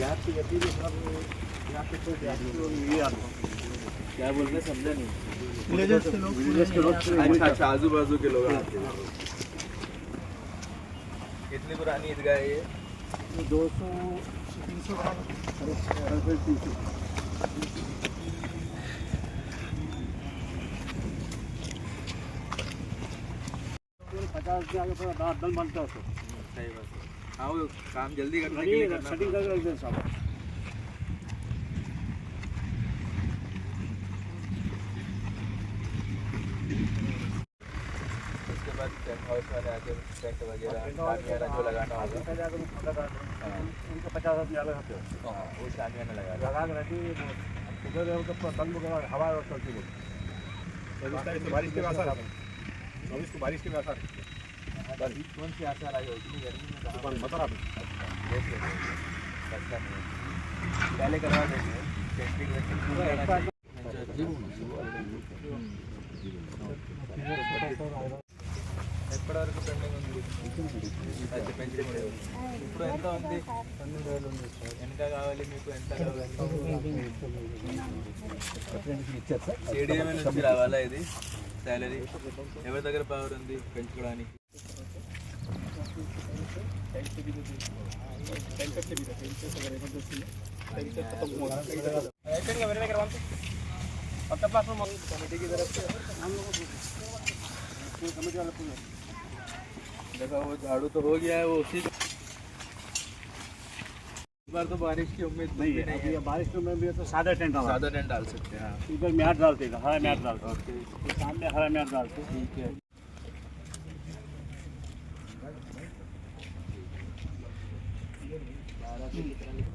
यहाँ पे यदि भी सब यहाँ पे तो क्या बोलते हैं समझा नहीं। विलेजेस के लोग अच्छा अच्छा, आजू बाजू के लोग आते हैं। कितनी पुरानी ईदगाह है ये? 200-300 50 के आगे थोड़ा दांत दल बनता है। सही बात है। हाँ, वो काम जल्दी करने के लिए करना सेटिंग करके रख दे साहब। उसके बाद टेंट हाउस वाले आके टेंट वगैरह शामियाना जो लगाना होगा, उनके 50 आदमी अलग होते हैं। हाँ, वो शामियाना लगा लगा के रहती है उधर है तो बंद होगा, हवा चलती है। 24 बारिश के आसार है। 24 को बारिश के आसार है। कौन सी आसार आई हो? इतनी गर्मी में कहाँ पर? बता रहा देख लेते हैं। अच्छा नहीं है। पहले करवा देंगे टेस्टिंग वेस्टिंग पूरा करना चाहिए। ఎప్పటి వరకు పెండింగ్ ఉంది? అది పెంచడం ఇప్పుడు ఎంత ఉంది? 12,000 ఉంది సార్. ఎంత కావాలి మీకు? ఎంత కావాలి? CDM నుంచి రావాలా ఇది సాలరీ? ఎవరి దగ్గర పవర్ ఉంది పెంచుకోవడానికి? कमेटी की तरफ से कमेटी वाले देखा वो झाड़ू तो हो गया है, वो उसी इस बार तो बारिश की उम्मीद नहीं है। नहीं है। बारिश में भी तो सादा टेंट हमारा, सादा टेंट डाल सकते हैं। हाँ, इधर मैट डालते हैं, हरा मैट डालते हैं, ओके, सामने हरा मैट डालते हैं। ठीक है।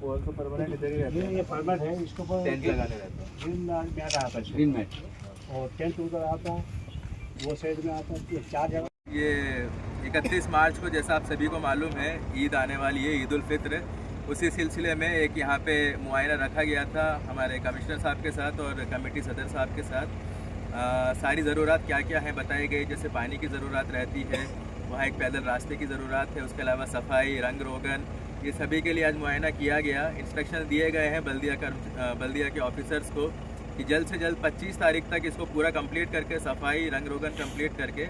वो तो परमानेंट इधर ही रहता है। ये परमानेंट है, इसके ऊपर टेंट लगाने रहता है। ग्रीन मैट आता है, ग्रीन मैट। और टेंट उधर आता है, वो साइड में आता है। ये 4 जगह। ये 31 मार्च को जैसा आप सभी को मालूम है ईद आने वाली है, ईद उल फित्र। उसी सिलसिले में एक यहाँ पे मुआयना रखा गया था हमारे कमिश्नर साहब के साथ और कमेटी सदर साहब के साथ। सारी ज़रूरत क्या क्या है बताई गई। जैसे पानी की ज़रूरत रहती है, वहाँ एक पैदल रास्ते की ज़रूरत है, उसके अलावा सफाई, रंग रोगन, ये सभी के लिए आज मुआयना किया गया। इंस्ट्रक्शन दिए गए हैं बल्दिया के ऑफिसर्स को कि जल्द से जल्द 25 तारीख तक इसको पूरा कंप्लीट करके सफाई रंग रोगन कंप्लीट करके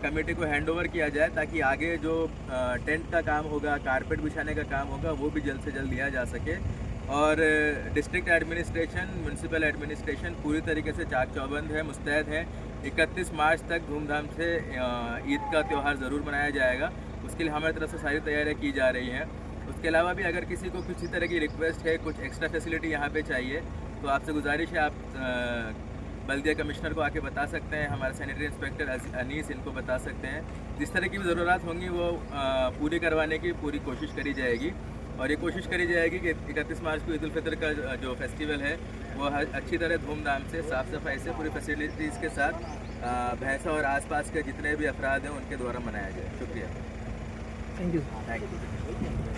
कमेटी को हैंडओवर किया जाए, ताकि आगे जो टेंट का काम होगा, कारपेट बिछाने का काम होगा, वो भी जल्द से जल्द लिया जा सके। और डिस्ट्रिक्ट एडमिनिस्ट्रेशन, म्यूनसिपल एडमिनिस्ट्रेशन पूरी तरीके से चाक चौबंद है, मुस्तैद है। 31 मार्च तक धूमधाम से ईद का त्यौहार ज़रूर मनाया जाएगा। उसके लिए हमारी तरफ से सारी तैयारियाँ की जा रही हैं। उसके अलावा भी अगर किसी को किसी तरह की रिक्वेस्ट है, कुछ एक्स्ट्रा फैसिलिटी यहाँ पे चाहिए, तो आपसे गुजारिश है आप बल्दिया कमिश्नर को आके बता सकते हैं, हमारे सैनिटरी इंस्पेक्टर अनीस इनको बता सकते हैं। जिस तरह की भी ज़रूरत होंगी वो पूरी करवाने की पूरी कोशिश करी जाएगी। और ये कोशिश करी जाएगी कि 31 मार्च को ईद उल फितर का जो फेस्टिवल है वो अच्छी तरह धूमधाम से, साफ़ सफाई से, पूरी फैसिलिटीज़ के साथ भैंसा और आसपास के जितने भी अफराद हैं उनके द्वारा मनाया जाए। शुक्रिया। Thank you. Thank you.